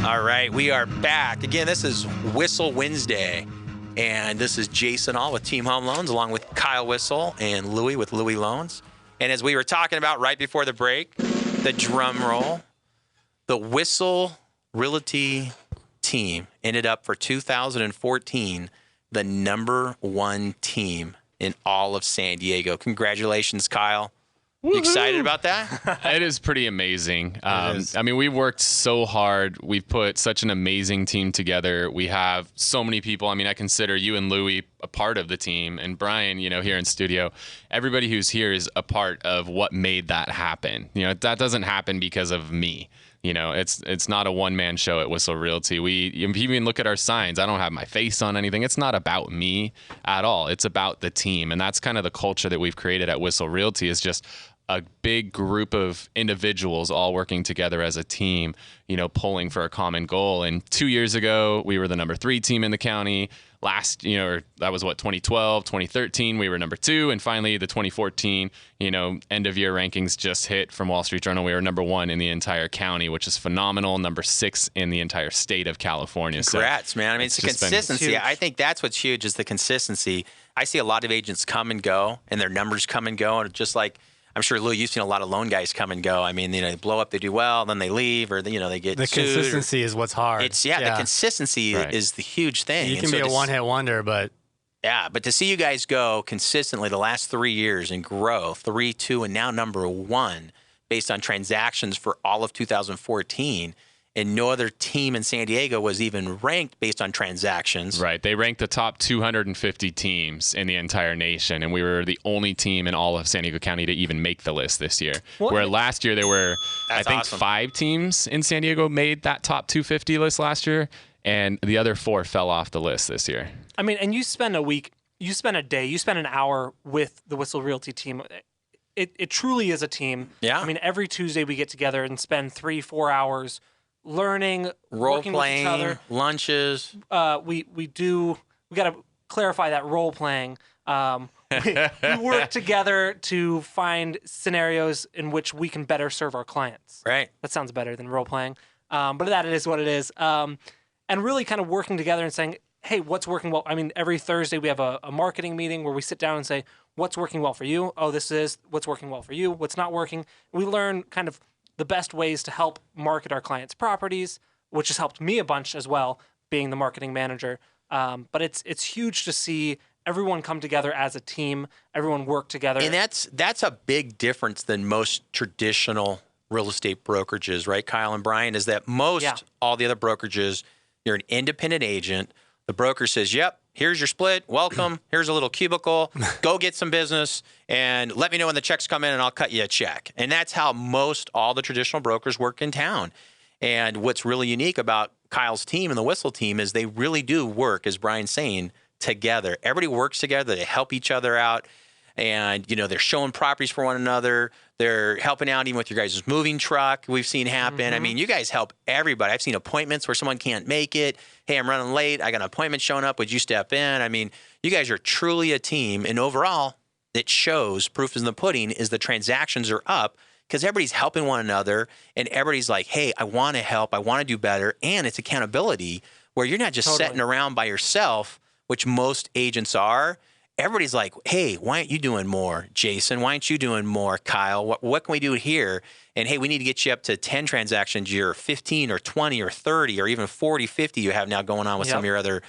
All right, we are back. Again, this is Whissel Wednesday, and this is Jason All with Team Home Loans, along with Kyle Whissel and Louie with Louie Loans. And as we were talking about right before the break, the drum roll, the Whissel Realty team ended up for 2014 the #1 team in all of San Diego. Congratulations, Kyle. You excited about that? It is pretty amazing. I mean, we've worked so hard. We've put such an amazing team together. We have so many people. I mean, I consider you and Louie a part of the team, and Brian, here in studio. Everybody who's here is a part of what made that happen. That doesn't happen because of me. It's not a one-man show at Whissel Realty. We even look at our signs. I don't have my face on anything. It's not about me at all. It's about the team, and that's kind of the culture that we've created at Whissel Realty. Is just a big group of individuals all working together as a team, pulling for a common goal. And 2 years ago, we were the #3 team in the county. Last, that was 2012, 2013, we were #2. And finally, the 2014, end of year rankings just hit from Wall Street Journal. We were #1 in the entire county, which is phenomenal. #6 in the entire state of California. Congrats, man. I mean, it's the consistency. I think that's what's huge is the consistency. I see a lot of agents come and go, and their numbers come and go. And just like, I'm sure, Lou, you've seen a lot of loan guys come and go. I mean, they blow up, they do well, then they leave, or they get the sued. Consistency is what's hard. The consistency is the huge thing. You can be a one-hit wonder, but but to see you guys go consistently the last 3 years and grow 3, 2, and now #1 based on transactions for all of 2014. And no other team in San Diego was even ranked based on transactions. Right. They ranked the top 250 teams in the entire nation, and we were the only team in all of San Diego County to even make the list this year. Where last year there were, I think, awesome. 5 teams in San Diego made that top 250 list last year, and the other 4 fell off the list this year. I mean, and you spend a week, you spend a day, you spend an hour with the Whissel Realty team. It truly is a team. Yeah. I mean, every Tuesday we get together and spend 3-4 hours learning, working with each other. Lunches. We got to clarify that role playing. We work together to find scenarios in which we can better serve our clients. Right. That sounds better than role playing. But that it is what it is. And really kind of working together and saying, hey, what's working well? I mean, every Thursday we have a marketing meeting where we sit down and say, what's working well for you? Oh, this is what's working well for you. What's not working? We learn kind of the best ways to help market our clients' properties, which has helped me a bunch as well, being the marketing manager. But it's huge to see everyone come together as a team, everyone work together. And that's a big difference than most traditional real estate brokerages, right, Kyle and Brian, is that all the other brokerages, you're an independent agent. The broker says, yep, here's your split. Welcome. Here's a little cubicle. Go get some business and let me know when the checks come in and I'll cut you a check. And that's how all the traditional brokers work in town. And what's really unique about Kyle's team and the Whissel team is they really do work, as Brian's saying, together. Everybody works together. They help each other out. And, they're showing properties for one another. They're helping out even with your guys' moving truck we've seen happen. Mm-hmm. I mean, you guys help everybody. I've seen appointments where someone can't make it. Hey, I'm running late. I got an appointment showing up. Would you step in? I mean, you guys are truly a team. And overall, it shows, proof is in the pudding, is the transactions are up because everybody's helping one another. And everybody's like, hey, I want to help. I want to do better. And it's accountability where you're not just sitting around by yourself, which most agents are. Everybody's like, hey, why aren't you doing more, Jason? Why aren't you doing more, Kyle? What can we do here? And, hey, we need to get you up to 10 transactions a year, 15 or 20 or 30 or even 40, 50 you have now going on with some of your other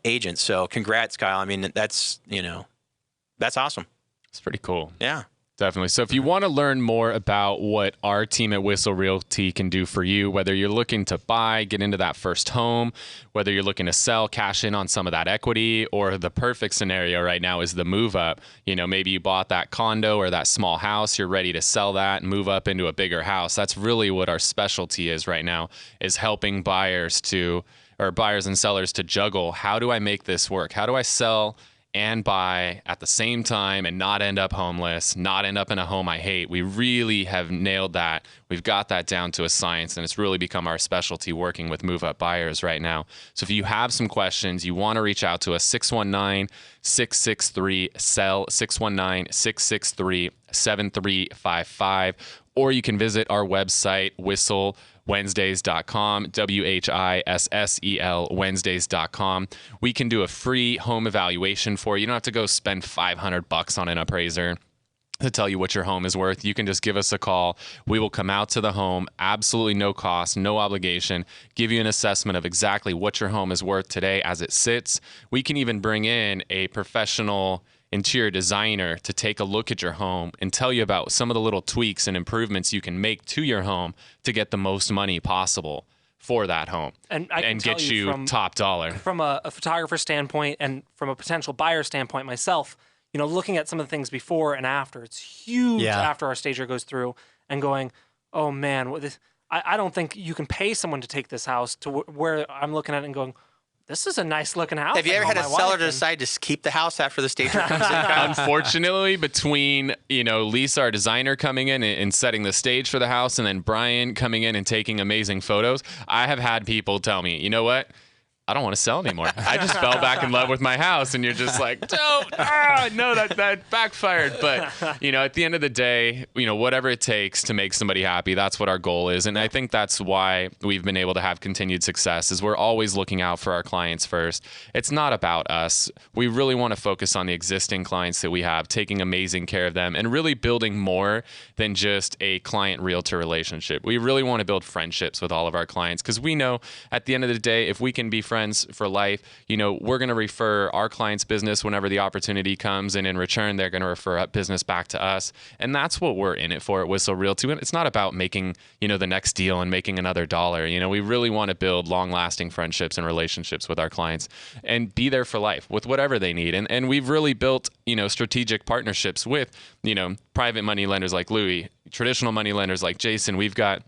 agents. So congrats, Kyle. I mean, that's awesome. It's pretty cool. Yeah. Definitely. So if you want to learn more about what our team at Whissel Realty can do for you, whether you're looking to buy, get into that first home, whether you're looking to sell, cash in on some of that equity, or the perfect scenario right now is the move up. Maybe you bought that condo or that small house, you're ready to sell that and move up into a bigger house. That's really what our specialty is right now, is helping buyers and sellers to juggle. How do I make this work? How do I sell and buy at the same time and not end up homeless, not end up in a home I hate? We really have nailed that. We've got that down to a science, and it's really become our specialty working with move-up buyers right now. So if you have some questions, you want to reach out to us, 619-663-SELL, 619-663-7355, or you can visit our website, Whissel, Wdnesdays.com, Wissel, Wdnesdays.com. We can do a free home evaluation for you. You don't have to go spend $500 on an appraiser to tell you what your home is worth. You can just give us a call. We will come out to the home, absolutely no cost, no obligation, give you an assessment of exactly what your home is worth today as it sits. We can even bring in a professional interior designer to take a look at your home and tell you about some of the little tweaks and improvements you can make to your home to get the most money possible for that home and get you top dollar. From a photographer standpoint and from a potential buyer standpoint myself, looking at some of the things before and after, it's huge after our stager goes through and going, oh man, I don't think you can pay someone to take this house to where I'm looking at it and going, this is a nice looking house. Have you ever had a seller decide to keep the house after the stager comes in? Unfortunately, between Lisa, our designer, coming in and setting the stage for the house, and then Brian coming in and taking amazing photos, I have had people tell me, you know what? I don't want to sell anymore. I just fell back in love with my house. And you're just like, don't, no, that backfired. But, at the end of the day, whatever it takes to make somebody happy, that's what our goal is. And I think that's why we've been able to have continued success, is we're always looking out for our clients first. It's not about us. We really want to focus on the existing clients that we have, taking amazing care of them, and really building more than just a client-realtor relationship. We really want to build friendships with all of our clients, because we know at the end of the day, if we can be friends for life, we're going to refer our clients' business whenever the opportunity comes, and in return, they're going to refer business back to us. And that's what we're in it for at Whissel Realty. It's not about making, the next deal and making another dollar. We really want to build long-lasting friendships and relationships with our clients and be there for life with whatever they need. And we've really built, strategic partnerships with, private money lenders like Louis, traditional money lenders like Jason. We've got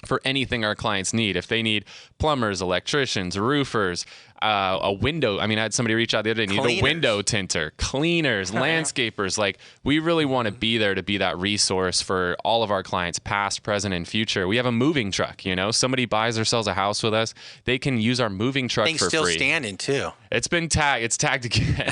for anything our clients need. If they need plumbers, electricians, roofers, a window. I had somebody reach out the other day, need a window tinter, cleaners, landscapers. Like, we really want to be there to be that resource for all of our clients, past, present, and future. We have a moving truck. Somebody buys or sells a house with us, they can use our moving truck for free. Thing's still standing too. It's been tagged. It's tagged again.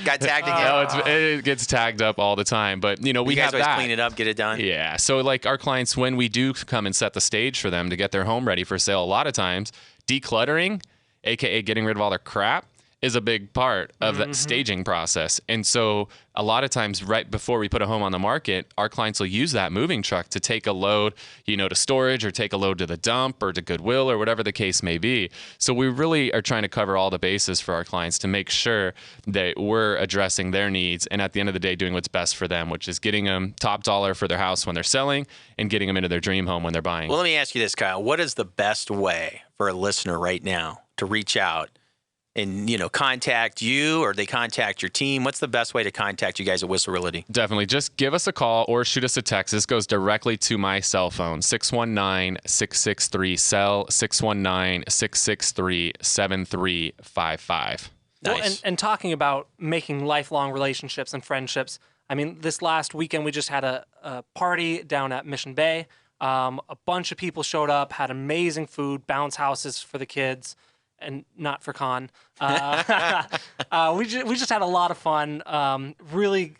Got tagged again. No, it gets tagged up all the time. But we you guys have always that. Clean it up, get it done. Yeah. So like our clients, when we do come and set the stage for them to get their home ready for sale, a lot of times decluttering, aka getting rid of all their crap, is a big part of that staging process. And so a lot of times right before we put a home on the market, our clients will use that moving truck to take a load, to storage, or take a load to the dump or to Goodwill or whatever the case may be. So we really are trying to cover all the bases for our clients to make sure that we're addressing their needs, and at the end of the day, doing what's best for them, which is getting them top dollar for their house when they're selling and getting them into their dream home when they're buying. Well, let me ask you this, Kyle. What is the best way for a listener right now to reach out and, contact you, or they contact your team? What's the best way to contact you guys at Whissel Realty? Definitely. Just give us a call or shoot us a text. This goes directly to my cell phone, 619-663-SELL, 619-663-7355. Nice. Well, and talking about making lifelong relationships and friendships, this last weekend we just had a party down at Mission Bay. A bunch of people showed up, had amazing food, bounce houses for the kids, and not for Con. We just had a lot of fun. Really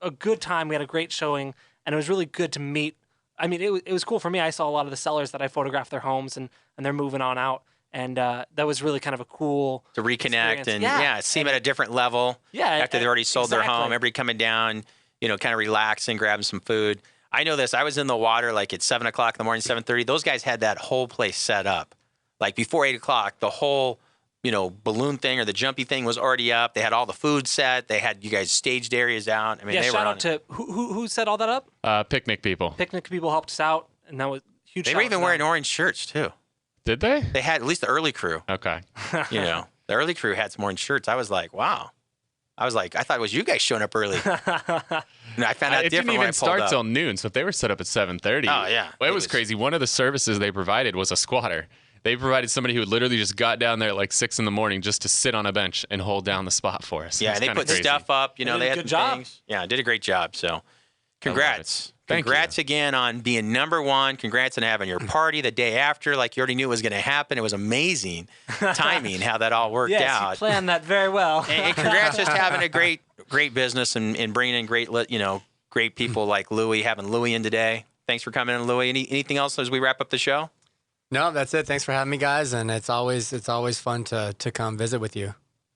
a good time. We had a great showing, and it was really good to meet. It was cool for me. I saw a lot of the sellers that I photographed their homes, and they're moving on out. And that was really kind of a cool to reconnect experience. and see them at a different level. Yeah, after they already sold their home, exactly. everybody coming down, kind of relaxing, grabbing some food. I know this. I was in the water like at 7 o'clock in the morning, 7:30. Those guys had that whole place set up. Like before 8 o'clock, the whole, balloon thing or the jumpy thing was already up. They had all the food set. They had you guys staged areas out. They shout were out to who set all that up? Picnic people. Picnic people helped us out, and that was huge. They were even wearing orange shirts too. Did they? They had, at least the early crew. Okay. The early crew had some orange shirts. I was like, wow. I thought it was you guys showing up early. And I found out it didn't even start till noon, so if they were set up at 7:30. Oh, yeah. Well, it was crazy. One of the services they provided was a squatter. They provided somebody who literally just got down there at like 6 in the morning just to sit on a bench and hold down the spot for us. Yeah, they put crazy stuff up. They had good job. things. Yeah, did a great job. So congrats. Thank Congrats you. again on being number one. Congrats on having your party the day after, like you already knew it was going to happen. It was amazing timing how that all worked yes, out. you planned that very well. and congrats just having a great business and bringing in great people like Louie, having Louie in today. Thanks for coming in, Louie. Anything else as we wrap up the show? No, that's it. Thanks for having me, guys. And it's always fun to come visit with you.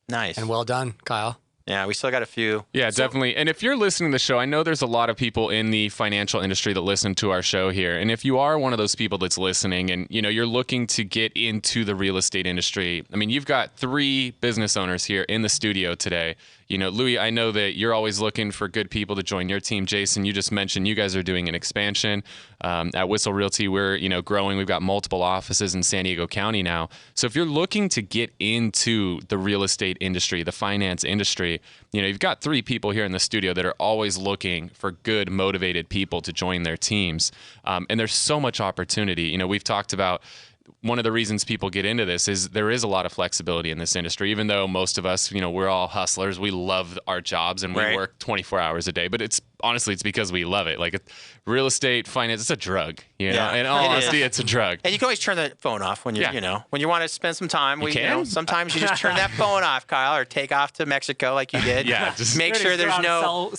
Nice. And well done, Kyle. Yeah, we still got a few. Yeah, definitely. And if you're listening to the show, I know there's a lot of people in the financial industry that listen to our show here. And if you are one of those people that's listening and, you're looking to get into the real estate industry, I mean, you've got 3 business owners here in the studio today. Louis, I know that you're always looking for good people to join your team. Jason, you just mentioned you guys are doing an expansion. At Whissel Realty, we're, growing. We've got multiple offices in San Diego County now. So if you're looking to get into the real estate industry, the finance industry, you've got 3 people here in the studio that are always looking for good, motivated people to join their teams. And there's so much opportunity. We've talked about one of the reasons people get into this is there is a lot of flexibility in this industry, even though most of us, we're all hustlers. We love our jobs and we work 24 hours a day, but it's because we love it. Like real estate, finance, it's a drug, In all honesty, it's a drug. And you can always turn the phone off when when you want to spend some time. Sometimes you just turn that phone off, Kyle, or take off to Mexico like you did. Just make sure there's no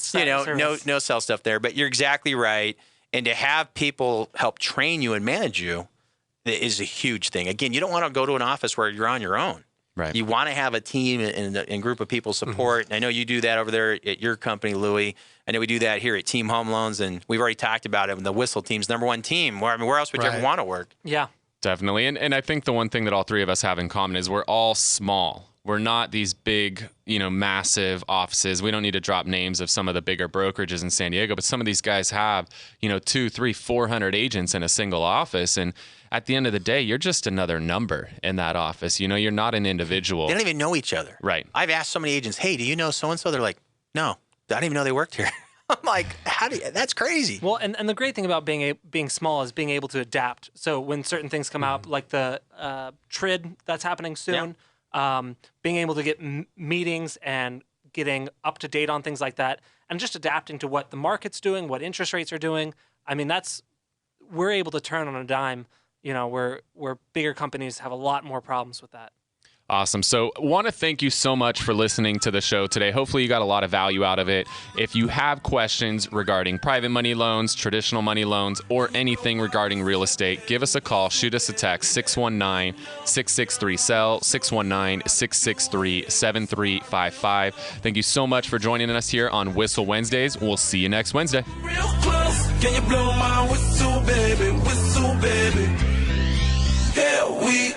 cell stuff there. But you're exactly right. And to have people help train you and manage you is a huge thing. Again, you don't want to go to an office where you're on your own. Right. You want to have a team and group of people support. Mm-hmm. And I know you do that over there at your company, Louis. I know we do that here at Team Home Loans, and we've already talked about it. The Whissel team's #1 team. Where else would you ever want to work? Yeah, definitely. And I think the one thing that all 3 of us have in common is we're all small. We're not these big, massive offices. We don't need to drop names of some of the bigger brokerages in San Diego, but some of these guys have, 200, 300, 400 agents in a single office. And at the end of the day, you're just another number in that office. You're not an individual. They don't even know each other. Right. I've asked so many agents, hey, do you know so-and-so? They're like, no, I didn't even know they worked here. I'm like, that's crazy. Well, and the great thing about being small is being able to adapt. So when certain things come out, like the TRID that's happening soon, being able to get meetings and getting up to date on things like that, and just adapting to what the market's doing, what interest rates are doing. I mean, we're able to turn on a dime, where bigger companies have a lot more problems with that. Awesome. So want to thank you so much for listening to the show today. Hopefully you got a lot of value out of it. If you have questions regarding private money loans, traditional money loans, or anything regarding real estate, give us a call. Shoot us a text, 619-663-SELL, 619-663-7355. Thank you so much for joining us here on Whissel Wednesdays. We'll see you next Wednesday. Real close. Can you blow my whistle, baby? Whistle, baby. Here we